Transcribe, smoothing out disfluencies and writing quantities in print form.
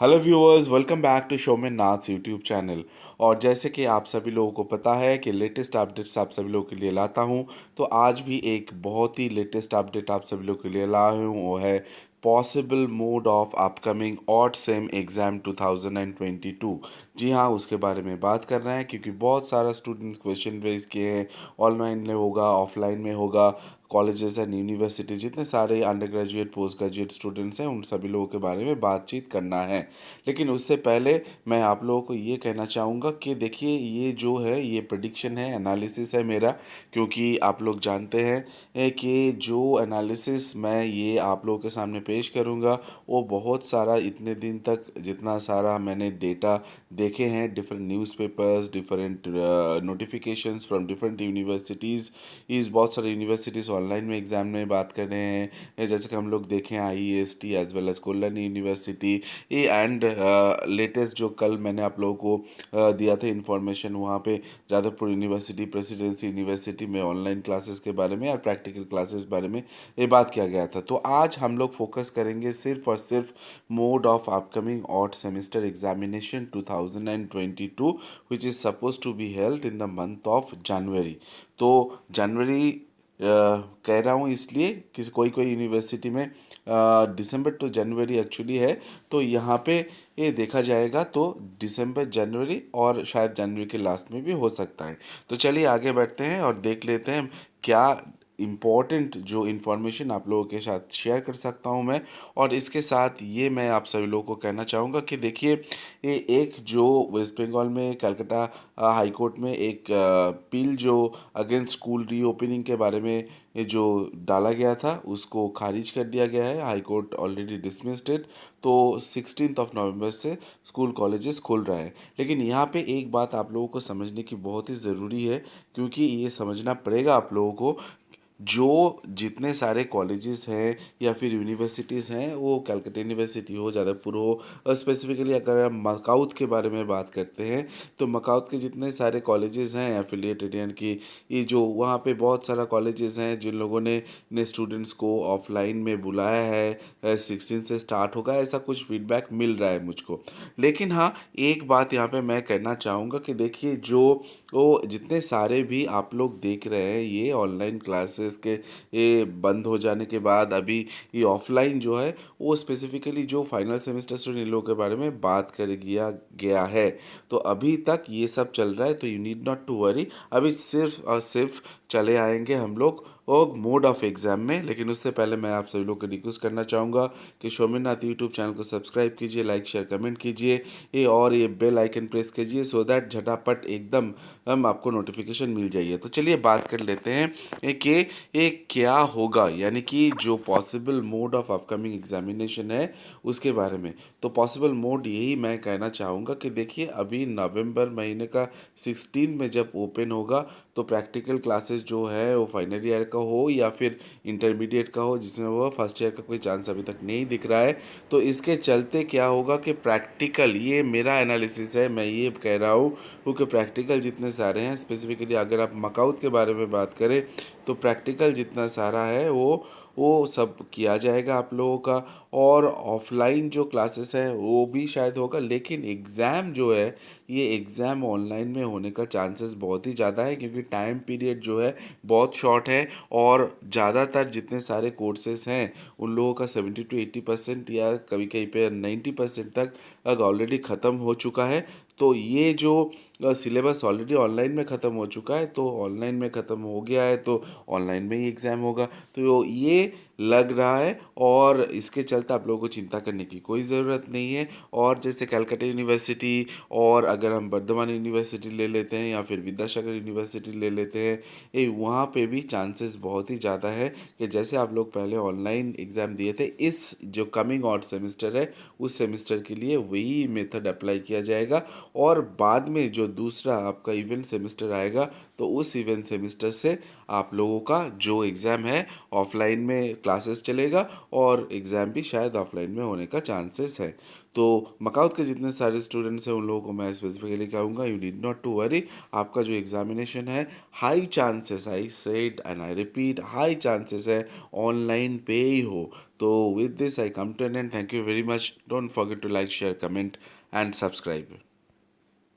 Hello viewers, welcome back to Shomen Nath's YouTube channel. और जैसे कि आप सभी लोगों को पता है कि लेटेस्ट अपडेट्स आप सभी लोगों के लिए लाता हूं, तो आज भी एक बहुत ही लेटेस्ट अपडेट आप सभी लोगों के लिए लाया हूं। वो है possible mode of upcoming odd same exam 2022। जी हाँ, उसके बारे में बात कर रहे हैं क्योंकि बहुत सारा स्टूडेंट क्वेश्चन रेज किए हैं। ऑनलाइन में होगा, ऑफलाइन में होगा, कॉलेजेस एंड यूनिवर्सिटी जितने सारे under graduate post graduate students हैं उन सभी लोगों के बारे में बातचीत करना है। लेकिन उससे पहले मैं आप लोगों को ये कहना चाहूँगा कि देखिए, ये जो है ये प्रिडिक्शन है, एनालिसिस है मेरा। क्योंकि आप लोग जानते हैं कि जो एनालिसिस मैं ये आप लोगों के सामने पेश करूँगा वो बहुत सारा इतने दिन तक जितना सारा मैंने डेटा देखे हैं, different newspapers, different notifications from different universities. इस बहुत सारे यूनिवर्सिटीज़ ऑनलाइन में एग्ज़ाम में बात कर रहे हैं, जैसे कि हम लोग देखें IEST as well as Kalyani university. ये एंड लेटेस्ट जो कल मैंने आप लोगों को दिया था इन्फॉर्मेशन, वहाँ पे जादवपुर यूनिवर्सिटी, प्रेसिडेंसी यूनिवर्सिटी में ऑनलाइन क्लासेस के बारे में और प्रैक्टिकल क्लासेस बारे में ये बात किया गया था। तो आज हम लोग फोकस करेंगे सिर्फ और सिर्फ mode of upcoming odd semester examination 2022 which is suppose to be held in the month of January. तो जनवरी कह रहा हूँ इसलिए कि कोई कोई यूनिवर्सिटी में दिसंबर टू जनवरी एक्चुअली है। तो यहाँ पे ये देखा जाएगा तो दिसंबर जनवरी और शायद जनवरी के लास्ट में भी हो सकता है। तो चलिए आगे बढ़ते हैं और देख लेते हैं क्या इम्पोर्टेंट जो इन्फॉर्मेशन आप लोगों के साथ शेयर कर सकता हूँ मैं। और इसके साथ ये मैं आप सभी लोगों को कहना चाहूँगा कि देखिए, ये एक जो वेस्ट बंगाल में कलकत्ता हाई कोर्ट में एक बिल जो अगेंस्ट स्कूल रीओपनिंग के बारे में ये जो डाला गया था उसको खारिज कर दिया गया है। High court already dismissed it. तो 16 से स्कूल कॉलेजेस खुल रहा है। लेकिन यहाँ पे एक बात आप लोगों को समझने की बहुत ही ज़रूरी है, क्योंकि ये समझना पड़ेगा आप लोगों को। जो जितने सारे कॉलेजेस हैं या फिर यूनिवर्सिटीज़ हैं, वो कलकत्ता यूनिवर्सिटी हो, जादवपुर हो, और स्पेसिफिकली अगर हम मकाउथ के बारे में बात करते हैं तो मकाउथ के जितने सारे कॉलेजेस हैं एफिलिएटेड, यानी कि ये जो वहाँ पे बहुत सारा कॉलेजेस हैं जिन लोगों ने स्टूडेंट्स को ऑफलाइन में बुलाया है, 16 से स्टार्ट होगा, ऐसा कुछ फीडबैक मिल रहा है मुझको। लेकिन हाँ, एक बात यहाँ पे मैं कहना चाहूँगा कि देखिए, जो वो जितने सारे भी आप लोग देख रहे हैं ये ऑनलाइन क्लासेस के ये बंद हो जाने के बाद अभी ये ऑफलाइन जो है वो स्पेसिफिकली जो फाइनल सेमेस्टर स्टूडेंट इन लोगों के बारे में बात कर गया गया है। तो अभी तक ये सब चल रहा है, तो you need not to worry. अभी सिर्फ और सिर्फ चले आएंगे हम लोग और मोड ऑफ एग्ज़ाम में। लेकिन उससे पहले मैं आप सभी लोग को रिक्वेस्ट करना चाहूँगा कि शोमिनाथ यूट्यूब चैनल को सब्सक्राइब कीजिए, लाइक शेयर कमेंट कीजिए और ये बेल आइकन प्रेस कीजिए सो दैट झटापट एकदम हम आपको नोटिफिकेशन मिल जाइए। तो चलिए बात कर लेते हैं कि ये क्या होगा, यानी कि जो possible mode of upcoming examination है उसके बारे में। तो पॉसिबल मोड यही मैं कहना चाहूँगा कि देखिए, अभी नवंबर महीने का 16 में जब ओपन होगा तो प्रैक्टिकल क्लासेस जो है वो फाइनल ईयर का हो या फिर इंटरमीडिएट का हो, जिसमें वो फर्स्ट ईयर का कोई चांस अभी तक नहीं दिख रहा है। तो इसके चलते क्या होगा कि प्रैक्टिकल, ये मेरा एनालिसिस है, मैं ये कह रहा हूँ क्योंकि प्रैक्टिकल जितने सारे हैं, स्पेसिफिकली अगर आप मकाउथ के बारे में बात करें तो प्रैक्टिकल जितना सारा है वो सब किया जाएगा आप लोगों का। और ऑफलाइन जो क्लासेस हैं वो भी शायद होगा, लेकिन एग्ज़ाम जो है ये एग्ज़ाम ऑनलाइन में होने का चांसेस बहुत ही ज़्यादा है, क्योंकि टाइम पीरियड जो है बहुत शॉर्ट है। और ज़्यादातर जितने सारे कोर्सेज हैं उन लोगों का 70 to 80% या कभी कहीं पे 90% तक ऑलरेडी ख़त्म हो चुका है। तो ये जो सिलेबस ऑलरेडी ऑनलाइन में ख़त्म हो चुका है, तो ऑनलाइन में ख़त्म हो गया है तो ऑनलाइन में ही एग्ज़ाम होगा। तो ये लग रहा है और इसके चलते आप लोगों को चिंता करने की कोई ज़रूरत नहीं है। और जैसे कलकत्ता यूनिवर्सिटी, और अगर हम बर्धमान यूनिवर्सिटी ले लेते हैं या फिर विद्यासागर यूनिवर्सिटी ले लेते हैं, ये वहाँ पे भी चांसेस बहुत ही ज़्यादा है कि जैसे आप लोग पहले ऑनलाइन एग्ज़ाम दिए थे, इस जो कमिंग ऑड सेमेस्टर है उस सेमेस्टर के लिए वही मेथड अप्लाई किया जाएगा। और बाद में जो दूसरा आपका इवेंट सेमेस्टर आएगा तो उस इवेंट सेमेस्टर से आप लोगों का जो एग्ज़ाम है ऑफलाइन में क्लासेस चलेगा और एग्ज़ाम भी शायद ऑफलाइन में होने का चांसेस है। तो मकाउत के जितने सारे स्टूडेंट्स हैं उन लोगों को मैं स्पेसिफिकली कहूँगा, you need not to worry. आपका जो एग्जामिनेशन है, high chances, I said and I repeat, high chances है ऑनलाइन पे ही हो। तो with this I come to an end, thank you very much, don't forget to like, share, comment and subscribe.